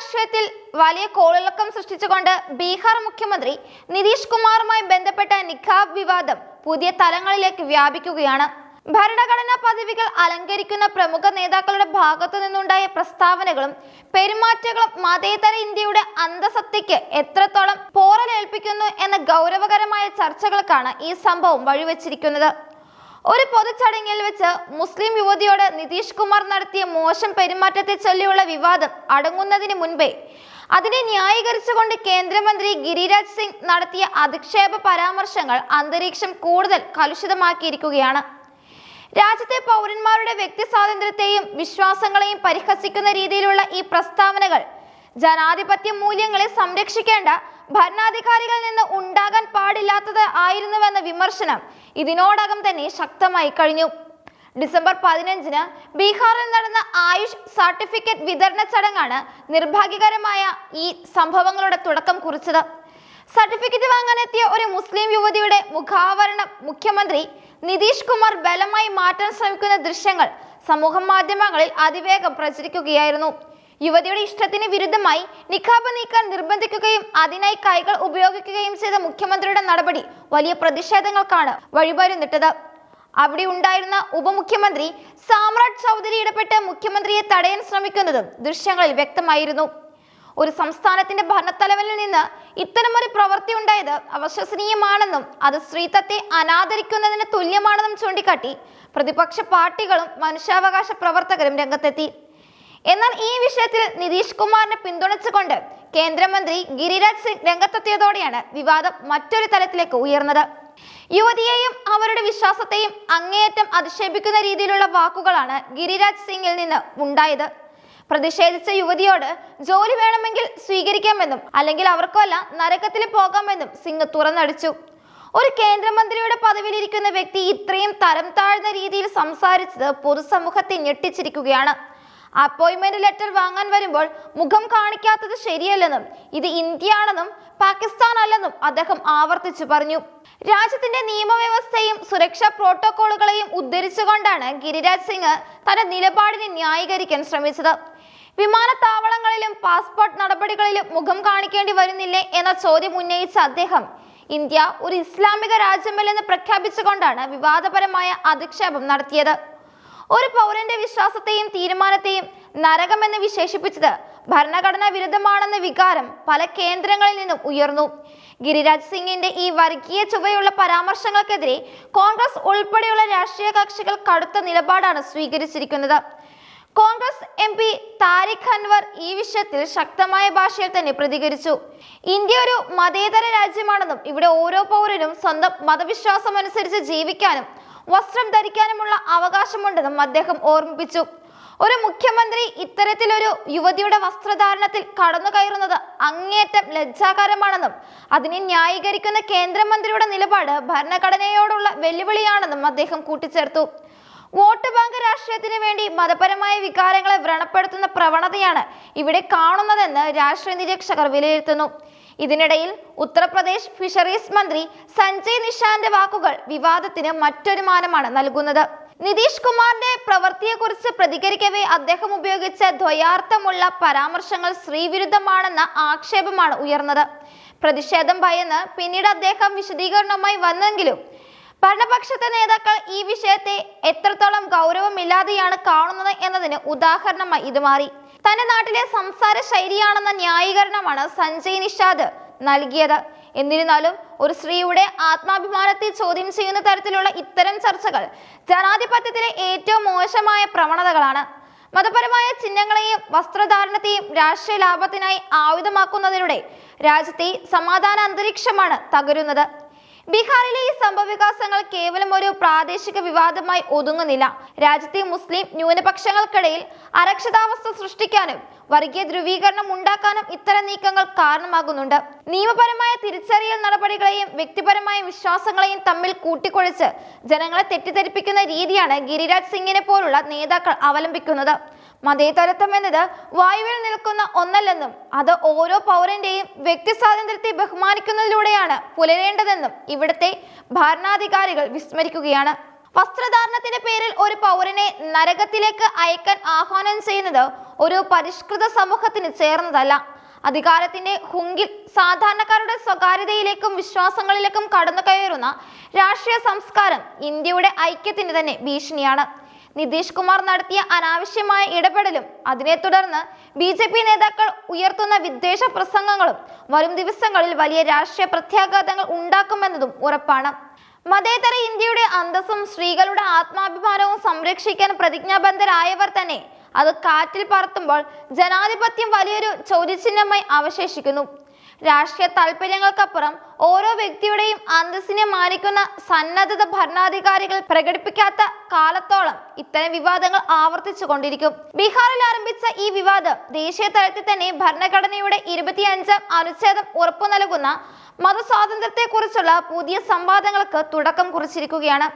രാഷ്ട്രീയത്തിൽ വലിയ കോളിളക്കം സൃഷ്ടിച്ചുകൊണ്ട് ബീഹാർ മുഖ്യമന്ത്രി നിതീഷ് കുമാറുമായി ബന്ധപ്പെട്ട നിഖാബ് വിവാദം പുതിയ തലങ്ങളിലേക്ക് വ്യാപിക്കുകയാണ്. ഭരണഘടനാ പദവികൾ അലങ്കരിക്കുന്ന പ്രമുഖ നേതാക്കളുടെ ഭാഗത്തു നിന്നുണ്ടായ പ്രസ്താവനകളും പെരുമാറ്റങ്ങളും മതേതര ഇന്ത്യയുടെ അന്തസത്തയ്ക്ക് എത്രത്തോളം പോറലേൽപ്പിക്കുന്നു എന്ന ഗൗരവകരമായ ചർച്ചകൾക്കാണ് ഈ സംഭവം വഴിവെച്ചിരിക്കുന്നത്. ഒരു പൊതുചടങ്ങിൽ വെച്ച് മുസ്ലിം യുവതിയോട് നിതീഷ് കുമാർ നടത്തിയ മോശം പെരുമാറ്റത്തെ ചൊല്ലിയുള്ള വിവാദം അടങ്ങുന്നതിന് മുൻപേ അതിനെ ന്യായീകരിച്ചുകൊണ്ട് കേന്ദ്രമന്ത്രി ഗിരിരാജ് സിംഗ് നടത്തിയ അധിക്ഷേപ പരാമർശങ്ങൾ അന്തരീക്ഷം കൂടുതൽ കലുഷിതമാക്കിയിരിക്കുകയാണ്. രാജ്യത്തെ പൗരന്മാരുടെ വ്യക്തി സ്വാതന്ത്ര്യത്തെയും വിശ്വാസങ്ങളെയും പരിഹസിക്കുന്ന രീതിയിലുള്ള ഈ പ്രസ്താവനകൾ ജനാധിപത്യ മൂല്യങ്ങളെ സംരക്ഷിക്കേണ്ട ഭരണാധികാരികളിൽ നിന്ന് ഉണ്ടാകാൻ പാടില്ലാത്തത് ആയിരുന്നുവെന്ന വിമർശനം ഇതിനോടകം തന്നെ ശക്തമായി കഴിഞ്ഞു. ഡിസംബർ 15-ന് ബീഹാറിൽ നടന്ന ആയുഷ് സർട്ടിഫിക്കറ്റ് വിതരണ ചടങ്ങാണ് നിർഭാഗ്യകരമായ ഈ സംഭവങ്ങളുടെ തുടക്കം കുറിച്ചത്. സർട്ടിഫിക്കറ്റ് വാങ്ങാനെത്തിയ ഒരു മുസ്ലിം യുവതിയുടെ മുഖാവരണം മുഖ്യമന്ത്രി നിതീഷ് കുമാർ ബലമായി മാറ്റാൻ ശ്രമിക്കുന്ന ദൃശ്യങ്ങൾ സമൂഹ മാധ്യമങ്ങളിൽ അതിവേഗം പ്രചരിക്കുകയായിരുന്നു. യുവതിയുടെ ഇഷ്ടത്തിന് വിരുദ്ധമായി നിഖാബ് നീക്കാൻ നിർബന്ധിക്കുകയും അതിനായി കൈകൾ ഉപയോഗിക്കുകയും ചെയ്ത മുഖ്യമന്ത്രിയുടെ നടപടി വലിയ പ്രതിഷേധങ്ങൾക്കാണ് വഴിമരുന്നിട്ടത്. അവിടെ ഉണ്ടായിരുന്ന ഉപമുഖ്യമന്ത്രി സാമ്രാട്ട് ചൗധരി ഇടപെട്ട് മുഖ്യമന്ത്രിയെ തടയാൻ ശ്രമിക്കുന്നതും ദൃശ്യങ്ങളിൽ വ്യക്തമായിരുന്നു. ഒരു സംസ്ഥാനത്തിന്റെ ഭരണത്തലവനിൽ നിന്ന് ഇത്തരമൊരു പ്രവൃത്തി ഉണ്ടായത് അവിശ്വസനീയമാണെന്നും അത് സ്ത്രീത്വത്തെ അനാദരിക്കുന്നതിന് തുല്യമാണെന്നും ചൂണ്ടിക്കാട്ടി പ്രതിപക്ഷ പാർട്ടികളും മനുഷ്യാവകാശ പ്രവർത്തകരും രംഗത്തെത്തി. എന്നാൽ ഈ വിഷയത്തിൽ നിതീഷ് കുമാറിനെ പിന്തുണച്ചുകൊണ്ട് കേന്ദ്രമന്ത്രി ഗിരിരാജ് സിംഗ് രംഗത്തെത്തിയതോടെയാണ് വിവാദം മറ്റൊരു തലത്തിലേക്ക് ഉയർന്നത്. യുവതിയെയും അവരുടെ വിശ്വാസത്തെയും അങ്ങേയറ്റം അധിക്ഷേപിക്കുന്ന രീതിയിലുള്ള വാക്കുകളാണ് ഗിരിരാജ് സിംഗിൽ നിന്ന് ഉണ്ടായത്. പ്രതിഷേധിച്ച യുവതിയോട് ജോലി വേണമെങ്കിൽ സ്വീകരിക്കാമെന്നും അല്ലെങ്കിൽ അവർക്കല്ല നരകത്തിൽ പോകാമെന്നും സിംഗ് തുറന്നടിച്ചു. ഒരു കേന്ദ്രമന്ത്രിയുടെ പദവിയിലിരിക്കുന്ന വ്യക്തി ഇത്രയും തരം താഴ്ന്ന രീതിയിൽ സംസാരിച്ചത് പൊതുസമൂഹത്തെ ഞെട്ടിച്ചിരിക്കുകയാണ്. അപ്പോയിന്റ്മെന്റ് ലെറ്റർ വാങ്ങാൻ വരുമ്പോൾ മുഖം കാണിക്കാത്തത് ശരിയല്ലെന്നും ഇത് ഇന്ത്യയാണെന്നും പാകിസ്ഥാൻ അല്ലെന്നും അദ്ദേഹം ആവർത്തിച്ചു പറഞ്ഞു. രാജ്യത്തിന്റെ നിയമവ്യവസ്ഥയും സുരക്ഷാ പ്രോട്ടോകോളുകളെയും ഉദ്ധരിച്ചുകൊണ്ടാണ് ഗിരിരാജ് സിംഗ് തന്റെ നിലപാടിനെ ന്യായീകരിക്കാൻ ശ്രമിച്ചത്. വിമാനത്താവളങ്ങളിലും പാസ്പോർട്ട് നടപടികളിലും മുഖം കാണിക്കേണ്ടി വരുന്നില്ലേ എന്ന ചോദ്യം ഉന്നയിച്ച അദ്ദേഹം ഇന്ത്യ ഒരു ഇസ്ലാമിക രാജ്യമല്ലെന്ന് പ്രഖ്യാപിച്ചുകൊണ്ടാണ് വിവാദപരമായ അധിക്ഷേപം നടത്തിയത്. ഒരു പൗരന്റെ വിശ്വാസത്തെയും തീരുമാനത്തെയും നരകമെന്ന് വിശേഷിപ്പിച്ചത് ഭരണഘടനാ വിരുദ്ധമാണെന്ന വികാരം പല കേന്ദ്രങ്ങളിൽ നിന്നും ഉയർന്നു. ഗിരിരാജ് സിംഗിന്റെ ഈ വർഗീയ ചുവയുള്ള പരാമർശങ്ങൾക്കെതിരെ കോൺഗ്രസ് ഉൾപ്പെടെയുള്ള രാഷ്ട്രീയ കക്ഷികൾ കടുത്ത നിലപാടാണ് സ്വീകരിച്ചിരിക്കുന്നത്. കോൺഗ്രസ് MP താരിഖ് അൻവർ ഈ വിഷയത്തിൽ ശക്തമായ ഭാഷയിൽ തന്നെ പ്രതികരിച്ചു. ഇന്ത്യ ഒരു മതേതര രാജ്യമാണെന്നും ഇവിടെ ഓരോ പൗരനും സ്വന്തം മതവിശ്വാസം അനുസരിച്ച് ജീവിക്കാനും വസ്ത്രം ധരിക്കാനുമുള്ള അവകാശമുണ്ടെന്നും അദ്ദേഹം ഓർമ്മിപ്പിച്ചു. ഒരു മുഖ്യമന്ത്രി ഇത്തരത്തിലൊരു യുവതിയുടെ വസ്ത്രധാരണത്തിൽ കടന്നു കയറുന്നത് അങ്ങേയറ്റം ലജ്ജാകരമാണെന്നും അതിനെ ന്യായീകരിക്കുന്ന കേന്ദ്രമന്ത്രിയുടെ നിലപാട് ഭരണഘടനയോടുള്ള വെല്ലുവിളിയാണെന്നും അദ്ദേഹം കൂട്ടിച്ചേർത്തു. വോട്ട് ബാങ്ക് രാഷ്ട്രീയത്തിന് വേണ്ടി മതപരമായ വികാരങ്ങളെ വ്രണപ്പെടുത്തുന്ന പ്രവണതയാണ് ഇവിടെ കാണുന്നതെന്ന് രാഷ്ട്രീയ നിരീക്ഷകർ വിലയിരുത്തുന്നു. ഇതിനിടയിൽ ഉത്തർപ്രദേശ് ഫിഷറീസ് മന്ത്രി സഞ്ജയ് നിഷാന്റെ വാക്കുകൾ വിവാദത്തിന് മറ്റൊരു മാനമാണ് നൽകുന്നത്. നിതീഷ് കുമാറിന്റെ പ്രവൃത്തിയെക്കുറിച്ച് പ്രതികരിക്കവേ അദ്ദേഹം ഉപയോഗിച്ച ദ്വയാർത്ഥമുള്ള പരാമർശങ്ങൾ സ്ത്രീവിരുദ്ധമാണെന്ന ആക്ഷേപമാണ് ഉയർന്നത്. പ്രതിഷേധം ഭയന്ന് പിന്നീട് അദ്ദേഹം വിശദീകരണവുമായി വന്നെങ്കിലും ഭരണപക്ഷത്തെ നേതാക്കൾ ഈ വിഷയത്തെ എത്രത്തോളം ഗൗരവമില്ലാതെയാണ് കാണുന്നത് എന്നതിന് ഉദാഹരണമായി ഇത് മാറി. തന്റെ നാട്ടിലെ സംസാര ശൈലിയാണെന്ന ന്യായീകരണമാണ് സഞ്ജയ് നിഷാദ് നൽകിയത്. എന്നിരുന്നാലും ഒരു സ്ത്രീയുടെ ആത്മാഭിമാനത്തെ ചോദ്യം ചെയ്യുന്ന തരത്തിലുള്ള ഇത്തരം ചർച്ചകൾ ജനാധിപത്യത്തിലെ ഏറ്റവും മോശമായ പ്രവണതകളാണ്. മതപരമായ ചിഹ്നങ്ങളെയും വസ്ത്രധാരണത്തെയും രാഷ്ട്രീയ ലാഭത്തിനായി ആയുധമാക്കുന്നതിലൂടെ രാജ്യത്തെ സമാധാന അന്തരീക്ഷമാണ് തകരുന്നത്. ബീഹാറിലെ ഈ സംഭവവികാസങ്ങൾ കേവലം ഒരു പ്രാദേശിക വിവാദമായി ഒതുങ്ങുന്നില്ല. രാജ്യത്തെ മുസ്ലിം ന്യൂനപക്ഷങ്ങൾക്കിടയിൽ അരക്ഷിതാവസ്ഥ സൃഷ്ടിക്കാനും വർഗീയ ധ്രുവീകരണം ഉണ്ടാക്കാനും ഇത്തരം നീക്കങ്ങൾ കാരണമാകുന്നുണ്ട്. നിയമപരമായ തിരിച്ചറിയൽ നടപടികളെയും വ്യക്തിപരമായ വിശ്വാസങ്ങളെയും തമ്മിൽ കൂട്ടിക്കുഴച്ച് ജനങ്ങളെ തെറ്റിദ്ധരിപ്പിക്കുന്ന രീതിയാണ് ഗിരിരാജ് സിംഗിനെ പോലുള്ള നേതാക്കൾ അവലംബിക്കുന്നത്. മതേതരത്വം എന്നത് വായുവിൽ നിൽക്കുന്ന ഒന്നല്ലെന്നും അത് ഓരോ പൗരന്റെയും വ്യക്തി സ്വാതന്ത്ര്യത്തെ ബഹുമാനിക്കുന്നതിലൂടെയാണ് പുലരേണ്ടതെന്നും ഇവിടുത്തെ ഭരണാധികാരികൾ വിസ്മരിക്കുകയാണ്. വസ്ത്രധാരണത്തിന്റെ പേരിൽ ഒരു പൗരനെ നരകത്തിലേക്ക് അയക്കാൻ ആഹ്വാനം ചെയ്യുന്നത് ഒരു പരിഷ്കൃത സമൂഹത്തിന് ചേർന്നതല്ല. അധികാരത്തിന്റെ ഹുങ്കിൽ സാധാരണക്കാരുടെ സ്വകാര്യതയിലേക്കും വിശ്വാസങ്ങളിലേക്കും കടന്നു കയറുന്ന രാഷ്ട്രീയ സംസ്കാരം ഇന്ത്യയുടെ ഐക്യത്തിന് തന്നെ ഭീഷണിയാണ്. നിതീഷ് കുമാർ നടത്തിയ അനാവശ്യമായ ഇടപെടലും അതിനെ തുടർന്ന് BJP നേതാക്കൾ ഉയർത്തുന്ന വിദ്വേഷ പ്രസംഗങ്ങളും വരും ദിവസങ്ങളിൽ വലിയ രാഷ്ട്രീയ പ്രത്യാഘാതങ്ങൾ ഉണ്ടാക്കുമെന്നതും ഉറപ്പാണ്. മതേതര ഇന്ത്യയുടെ അന്തസ്സും സ്ത്രീകളുടെ ആത്മാഭിമാനവും സംരക്ഷിക്കാൻ പ്രതിജ്ഞാബദ്ധരായവർ തന്നെ അത് കാറ്റിൽ പറത്തുമ്പോൾ ജനാധിപത്യം വലിയൊരു ചോദ്യചിഹ്നമായി അവശേഷിക്കുന്നു. രാഷ്ട്രീയ താല്പര്യങ്ങൾക്കപ്പുറം ഓരോ വ്യക്തിയുടെയും അന്തസ്സിനെ മാനിക്കുന്ന സന്നദ്ധത ഭരണാധികാരികൾ പ്രകടിപ്പിക്കാത്ത കാലത്തോളം ഇത്തരം വിവാദങ്ങൾ ആവർത്തിച്ചു കൊണ്ടിരിക്കും. ബീഹാറിൽ ആരംഭിച്ച ഈ വിവാദം ദേശീയ തലത്തിൽ തന്നെ ഭരണഘടനയുടെ 25-ാം അനുച്ഛേദം ഉറപ്പു നൽകുന്ന മതസ്വാതന്ത്ര്യത്തെക്കുറിച്ചുള്ള പുതിയ സംവാദങ്ങൾക്ക് തുടക്കം കുറിച്ചിരിക്കുകയാണ്.